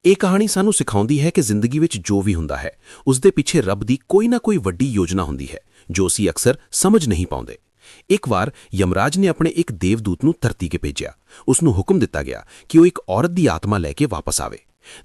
ਇਹ ਕਹਾਣੀ ਸਾਨੂੰ ਸਿਖਾਉਂਦੀ ਹੈ ਕਿ ਜ਼ਿੰਦਗੀ ਵਿੱਚ ਜੋ ਵੀ ਹੁੰਦਾ ਹੈ ਉਸ ਦੇ ਪਿੱਛੇ ਰੱਬ ਦੀ ਕੋਈ ਨਾ ਕੋਈ ਵੱਡੀ ਯੋਜਨਾ ਹੁੰਦੀ ਹੈ ਜੋ ਅਸੀਂ ਅਕਸਰ ਸਮਝ ਨਹੀਂ ਪਾਉਂਦੇ। ਇੱਕ ਵਾਰ ਯਮਰਾਜ ਨੇ ਆਪਣੇ ਇੱਕ ਦੇਵਦੂਤ ਨੂੰ ਧਰਤੀ 'ਤੇ ਭੇਜਿਆ। ਉਸ ਨੂੰ ਹੁਕਮ ਦਿੱਤਾ ਗਿਆ ਕਿ ਉਹ ਇੱਕ ਔਰਤ ਦੀ ਆਤਮਾ ਲੈ ਕੇ ਵਾਪਸ ਆਵੇ।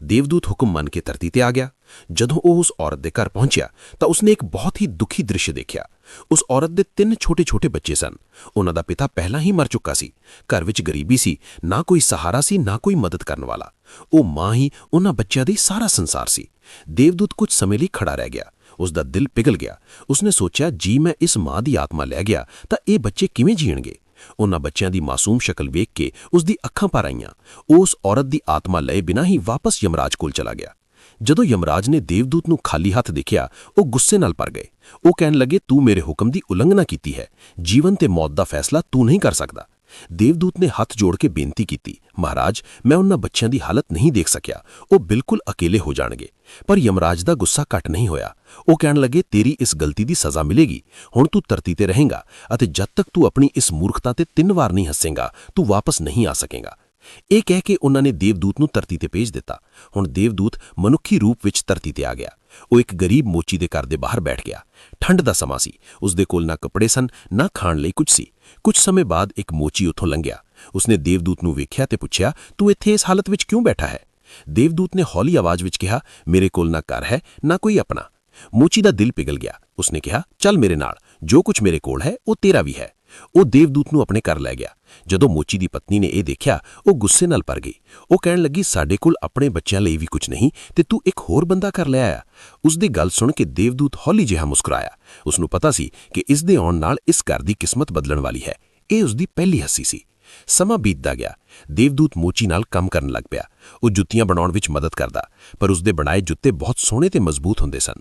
ਦੇਵਦੂਤ ਹੁਕਮ ਮੰਨ ਕੇ ਧਰਤੀ 'ਤੇ ਆ ਗਿਆ। ਜਦੋਂ ਉਹ ਉਸ ਔਰਤ ਦੇ ਘਰ ਪਹੁੰਚਿਆ ਤਾਂ ਉਸਨੇ ਇੱਕ ਬਹੁਤ ਹੀ ਦੁਖੀ ਦ੍ਰਿਸ਼ ਦੇਖਿਆ। ਉਸ ਔਰਤ ਦੇ 3 ਛੋਟੇ-ਛੋਟੇ ਬੱਚੇ ਸਨ। ਉਹਨਾਂ ਦਾ ਪਿਤਾ ਪਹਿਲਾਂ ਹੀ ਮਰ ਚੁੱਕਾ ਸੀ। ਘਰ ਵਿੱਚ ਗਰੀਬੀ ਸੀ, ਨਾ ਕੋਈ ਸਹਾਰਾ ਸੀ, ਨਾ ਕੋਈ ਮਦਦ ਕਰਨ ਵਾਲਾ। ਉਹ ਮਾਂ ਹੀ ਉਹਨਾਂ ਬੱਚਿਆਂ ਦੀ ਸਾਰਾ ਸੰਸਾਰ ਸੀ। ਦੇਵਦੂਤ ਕੁਝ ਸਮੇਂ ਲਈ ਖੜਾ ਰਹਿ ਗਿਆ। ਉਸ ਦਾ ਦਿਲ ਪਿਘਲ ਗਿਆ। ਉਸਨੇ ਸੋਚਿਆ, ਜੀ ਮੈਂ ਇਸ ਮਾਂ ਦੀ ਆਤਮਾ ਲੈ ਗਿਆ ਤਾਂ ਇਹ ਬੱਚੇ ਕਿਵੇਂ ਜੀਣਗੇ। ਉਹਨਾਂ ਬੱਚਿਆਂ ਦੀ ਮਾਸੂਮ ਸ਼ਕਲ ਵੇਖ ਕੇ ਉਸ ਦੀ ਅੱਖਾਂ ਭਰ ਆਈਆਂ। ਉਹ ਉਸ ਔਰਤ ਦੀ ਆਤਮਾ ਲਏ ਬਿਨਾਂ ਹੀ ਵਾਪਸ ਯਮਰਾਜ ਕੋਲ ਚਲਾ ਗਿਆ। ਜਦੋਂ ਯਮਰਾਜ ਨੇ ਦੇਵਦੂਤ ਨੂੰ ਖਾਲੀ ਹੱਥ ਦੇਖਿਆ, ਉਹ ਗੁੱਸੇ ਨਾਲ ਭਰ ਗਏ। ਉਹ ਕਹਿਣ ਲੱਗੇ, ਤੂੰ ਮੇਰੇ ਹੁਕਮ ਦੀ ਉਲੰਘਣਾ ਕੀਤੀ ਹੈ। ਜੀਵਨ ਤੇ ਮੌਤ ਦਾ ਫੈਸਲਾ ਤੂੰ ਨਹੀਂ ਕਰ ਸਕਦਾ। ਦੇਵਦੂਤ ਨੇ ਹੱਥ ਜੋੜ ਕੇ ਬੇਨਤੀ ਕੀਤੀ, ਮਹਾਰਾਜ, ਮੈਂ ਉਹਨਾਂ ਬੱਚਿਆਂ ਦੀ ਹਾਲਤ ਨਹੀਂ ਦੇਖ ਸਕਿਆ। ਉਹ ਬਿਲਕੁਲ ਅਕੇਲੇ ਹੋ ਜਾਣਗੇ। ਪਰ ਯਮਰਾਜ ਦਾ ਗੁੱਸਾ ਘੱਟ ਨਹੀਂ ਹੋਇਆ। ਉਹ ਕਹਿਣ ਲੱਗੇ, ਤੇਰੀ ਇਸ ਗਲਤੀ ਦੀ ਸਜ਼ਾ ਮਿਲੇਗੀ। ਹੁਣ ਤੂੰ ਧਰਤੀ ਤੇ ਰਹੇਂਗਾ ਅਤੇ ਜਦ ਤੱਕ ਤੂੰ ਆਪਣੀ ਇਸ ਮੂਰਖਤਾ ਤੇ 3 ਵਾਰ ਨਹੀਂ ਹੱਸੇਂਗਾ, ਤੂੰ ਵਾਪਸ ਨਹੀਂ ਆ ਸਕੇਂਗਾ। ਇਹ ਕਹਿ ਕੇ ਉਹਨਾਂ ਨੇ ਦੇਵਦੂਤ ਨੂੰ ਧਰਤੀ ਤੇ ਭੇਜ ਦਿੱਤਾ। ਹੁਣ ਦੇਵਦੂਤ ਮਨੁੱਖੀ ਰੂਪ ਵਿੱਚ ਧਰਤੀ ਤੇ ਆ ਗਿਆ। ਉਹ ਇੱਕ ਗਰੀਬ ਮੋਚੀ ਦੇ ਘਰ ਦੇ ਬਾਹਰ ਬੈਠ ਗਿਆ। ਠੰਡ ਦਾ ਸਮਾਂ ਸੀ। ਉਸ ਦੇ ਕੋਲ ਨਾ ਕੱਪੜੇ ਸਨ, ਨਾ ਖਾਣ ਲਈ ਕੁਝ ਸੀ। ਕੁਝ ਸਮੇਂ ਬਾਅਦ ਇੱਕ ਮੋਚੀ ਉੱਥੋਂ ਲੰਘਿਆ। ਉਸਨੇ ਦੇਵਦੂਤ ਨੂੰ ਵੇਖਿਆ ਤੇ ਪੁੱਛਿਆ, ਤੂੰ ਇੱਥੇ ਇਸ ਹਾਲਤ ਵਿੱਚ ਕਿਉਂ ਬੈਠਾ ਹੈ? ਦੇਵਦੂਤ ਨੇ ਹੌਲੀ ਆਵਾਜ਼ ਵਿੱਚ ਕਿਹਾ, ਮੇਰੇ ਕੋਲ ਨਾ ਘਰ ਹੈ, ਨਾ ਕੋਈ ਆਪਣਾ। ਮੋਚੀ ਦਾ ਦਿਲ ਪਿਘਲ ਗਿਆ। ਉਸਨੇ ਕਿਹਾ, ਚੱਲ ਮੇਰੇ ਨਾਲ, ਜੋ ਕੁਝ ਮੇਰੇ ਕੋਲ ਹੈ ਉਹ ਤੇਰਾ ਵੀ ਹੈ। ਉਹ ਦੇਵਦੂਤ ਨੂੰ ਆਪਣੇ ਘਰ ਲੈ ਗਿਆ। ਜਦੋਂ ਮੋਚੀ ਦੀ ਪਤਨੀ ਨੇ ਇਹ ਦੇਖਿਆ, ਉਹ ਗੁੱਸੇ ਨਾਲ ਭਰ ਗਈ। ਉਹ ਕਹਿਣ ਲੱਗੀ, ਸਾਡੇ ਕੋਲ ਆਪਣੇ ਬੱਚਿਆਂ ਲਈ ਵੀ ਕੁਝ ਨਹੀਂ ਤੇ ਤੂੰ ਇੱਕ ਹੋਰ ਬੰਦਾ ਘਰ ਲੈ ਆਇਆ। ਉਸ ਦੀ ਗੱਲ ਸੁਣ ਕੇ ਦੇਵਦੂਤ ਹੌਲੀ ਜਿਹਾ ਮੁਸਕਰਾਇਆ। ਉਸ ਨੂੰ ਪਤਾ ਸੀ ਕਿ ਇਸ ਦੇ ਆਉਣ ਨਾਲ ਇਸ ਘਰ ਦੀ ਕਿਸਮਤ ਬਦਲਣ ਵਾਲੀ ਹੈ। ਇਹ ਉਸ ਦੀ ਪਹਿਲੀ ਹੱਸੀ ਸੀ। ਸਮਾਂ ਬੀਤਦਾ ਗਿਆ। ਦੇਵਦੂਤ ਮੋਚੀ ਨਾਲ ਕੰਮ ਕਰਨ ਲੱਗ ਪਿਆ। ਉਹ ਜੁੱਤੀਆਂ ਬਣਾਉਣ ਵਿੱਚ ਮਦਦ ਕਰਦਾ, ਪਰ ਉਸ ਦੇ ਬਣਾਏ ਜੁੱਤੇ ਬਹੁਤ ਸੋਹਣੇ ਤੇ ਮਜ਼ਬੂਤ ਹੁੰਦੇ ਸਨ।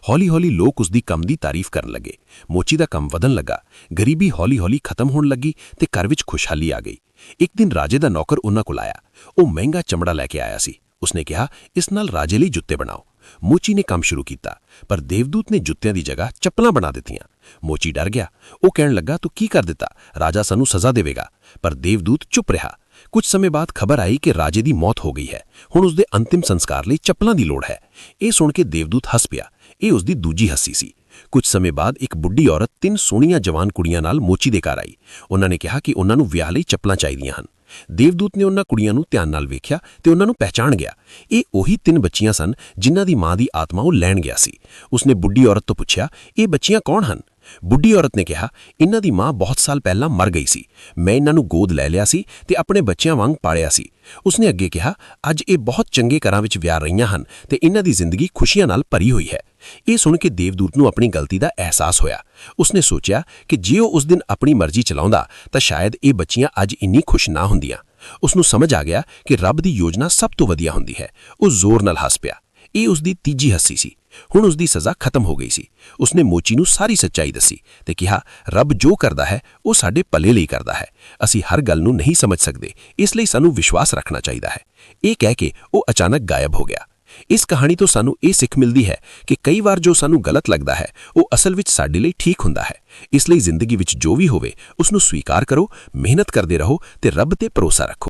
ਹੌਲੀ-ਹੌਲੀ ਲੋਕ ਉਸ ਦੀ ਕੰਮ ਦੀ ਤਾਰੀਫ ਕਰਨ ਲੱਗੇ। ਮੋਚੀ ਦਾ ਕੰਮ ਵਧਣ ਲੱਗਾ। ਗਰੀਬੀ ਹੌਲੀ-ਹੌਲੀ ਖਤਮ ਹੋਣ ਲੱਗੀ ਤੇ ਘਰ ਵਿੱਚ ਖੁਸ਼ਹਾਲੀ ਆ ਗਈ। ਇੱਕ ਦਿਨ ਰਾਜੇ ਦਾ ਨੌਕਰ ਉਹਨਾਂ ਕੋਲ ਆਇਆ। ਉਹ ਮਹਿੰਗਾ ਚਮੜਾ ਲੈ ਕੇ ਆਇਆ ਸੀ। ਉਸਨੇ ਕਿਹਾ, ਇਸ ਨਾਲ ਰਾਜੇ ਲਈ ਜੁੱਤੇ ਬਣਾਓ। ਮੋਚੀ ਨੇ ਕੰਮ ਸ਼ੁਰੂ ਕੀਤਾ, ਪਰ ਦੇਵਦੂਤ ਨੇ ਜੁੱਤਿਆਂ ਦੀ ਜਗ੍ਹਾ ਚੱਪਲਾਂ ਬਣਾ ਦਿੱਤੀਆਂ। ਮੋਚੀ ਡਰ ਗਿਆ। ਉਹ ਕਹਿਣ ਲੱਗਾ, ਤੂੰ ਕੀ ਕਰ ਦਿੱਤਾ? ਰਾਜਾ ਸਾਨੂੰ ਸਜ਼ਾ ਦੇਵੇਗਾ। ਪਰ ਦੇਵਦੂਤ ਚੁੱਪ ਰਿਹਾ। ਕੁਝ ਸਮੇਂ ਬਾਅਦ ਖਬਰ ਆਈ ਕਿ ਰਾਜੇ ਦੀ ਮੌਤ ਹੋ ਗਈ ਹੈ। ਹੁਣ ਉਸ ਦੇ ਅੰਤਿਮ ਸੰਸਕਾਰ ਲਈ ਚੱਪਲਾਂ ਦੀ ਲੋੜ ਹੈ। ਇਹ ਸੁਣ ਕੇ ਦੇਵਦੂਤ ਹੱਸ ਪਿਆ। ਇਹ ਉਸ ਦੀ ਦੂਜੀ ਹੱਸੀ ਸੀ। ਕੁਝ ਸਮੇਂ ਬਾਅਦ ਇੱਕ ਬੁੱਢੀ ਔਰਤ 3 ਸੋਹਣੀਆਂ ਜਵਾਨ ਕੁੜੀਆਂ ਨਾਲ ਮੋਚੀ ਦੇ ਘਰ ਆਈ। ਉਹਨਾਂ ਨੇ ਕਿਹਾ ਕਿ ਉਹਨਾਂ ਨੂੰ ਵਿਆਹ ਲਈ ਚੱਪਲਾਂ ਚਾਹੀਦੀਆਂ ਹਨ। ਦੇਵਦੂਤ ਨੇ ਉਹਨਾਂ ਕੁੜੀਆਂ ਨੂੰ ਧਿਆਨ ਨਾਲ ਵੇਖਿਆ ਤੇ ਉਹਨਾਂ ਨੂੰ ਪਹਿਚਾਣ ਗਿਆ। ਇਹ ਉਹੀ 3 ਬੱਚੀਆਂ ਸਨ ਜਿਨ੍ਹਾਂ ਦੀ ਮਾਂ ਦੀ ਆਤਮਾ ਉਹ ਲੈਣ ਗਿਆ ਸੀ। ਉਸਨੇ ਬੁੱਢੀ ਔਰਤ ਤੋਂ ਪੁੱਛਿਆ, ਇਹ ਬੱਚੀਆਂ ਕੌਣ ਹਨ? ਬੁੱਢੀ ਔਰਤ ਨੇ ਕਿਹਾ, ਇਹਨਾਂ ਦੀ ਮਾਂ ਬਹੁਤ ਸਾਲ ਪਹਿਲਾਂ ਮਰ ਗਈ ਸੀ। ਮੈਂ ਇਹਨਾਂ ਨੂੰ ਗੋਦ ਲੈ ਲਿਆ ਸੀ ਤੇ ਆਪਣੇ ਬੱਚਿਆਂ ਵਾਂਗ ਪਾਲਿਆ ਸੀ। ਉਸਨੇ ਅੱਗੇ ਕਿਹਾ, ਅੱਜ ਇਹ ਬਹੁਤ ਚੰਗੇ ਘਰਾਂ ਵਿੱਚ ਵਿਆਹ ਰਹੀਆਂ ਹਨ ਤੇ ਇਹਨਾਂ ਦੀ ਜ਼ਿੰਦਗੀ ਖੁਸ਼ੀਆਂ ਨਾਲ ਭਰੀ ਹੋਈ ਹੈ। ਇਹ ਸੁਣ ਕੇ ਦੇਵਦੂਤ ਨੂੰ ਆਪਣੀ ਗਲਤੀ ਦਾ ਅਹਿਸਾਸ ਹੋਇਆ। ਉਸਨੇ ਸੋਚਿਆ ਕਿ ਜੇ ਉਹ ਉਸ ਦਿਨ ਆਪਣੀ ਮਰਜ਼ੀ ਚਲਾਉਂਦਾ ਤਾਂ ਸ਼ਾਇਦ ਇਹ ਬੱਚੀਆਂ ਅੱਜ ਇੰਨੀ ਖੁਸ਼ ਨਾ ਹੁੰਦੀਆਂ। ਉਸ ਨੂੰ ਸਮਝ ਆ ਗਿਆ ਕਿ ਰੱਬ ਦੀ ਯੋਜਨਾ ਸਭ ਤੋਂ ਵਧੀਆ ਹੁੰਦੀ ਹੈ। ਉਹ ਜ਼ੋਰ ਨਾਲ ਹੱਸ ਪਿਆ। ਇਹ ਉਸ ਦੀ ਤੀਜੀ ਹੱਸੀ ਸੀ। ਹੁਣ ਉਸ ਦੀ ਸਜ਼ਾ ਖਤਮ ਹੋ ਗਈ ਸੀ। ਉਸਨੇ ਮੋਚੀ ਨੂੰ ਸਾਰੀ ਸੱਚਾਈ ਦੱਸੀ ਤੇ ਕਿਹਾ, ਰੱਬ ਜੋ ਕਰਦਾ ਹੈ ਉਹ ਸਾਡੇ ਭਲੇ ਲਈ ਕਰਦਾ ਹੈ। ਅਸੀਂ ਹਰ ਗੱਲ ਨੂੰ ਨਹੀਂ ਸਮਝ ਸਕਦੇ, ਇਸ ਲਈ ਸਾਨੂੰ ਵਿਸ਼ਵਾਸ ਰੱਖਣਾ ਚਾਹੀਦਾ ਹੈ। ਇਹ ਕਹਿ ਕੇ ਉਹ ਅਚਾਨਕ ਗਾਇਬ ਹੋ ਗਿਆ। ਇਸ ਕਹਾਣੀ ਤੋਂ ਸਾਨੂੰ ਇਹ ਸਿੱਖ ਮਿਲਦੀ ਹੈ ਕਿ ਕਈ ਵਾਰ ਜੋ ਸਾਨੂੰ ਗਲਤ ਲੱਗਦਾ ਹੈ ਉਹ ਅਸਲ ਵਿੱਚ ਸਾਡੇ ਲਈ ਠੀਕ ਹੁੰਦਾ ਹੈ। ਇਸ ਲਈ ਜ਼ਿੰਦਗੀ ਵਿੱਚ ਜੋ ਵੀ ਹੋਵੇ ਉਸ ਨੂੰ ਸਵੀਕਾਰ ਕਰੋ, ਮਿਹਨਤ ਕਰਦੇ ਰਹੋ ਤੇ ਰੱਬ ਤੇ ਭਰੋਸਾ ਰੱਖੋ।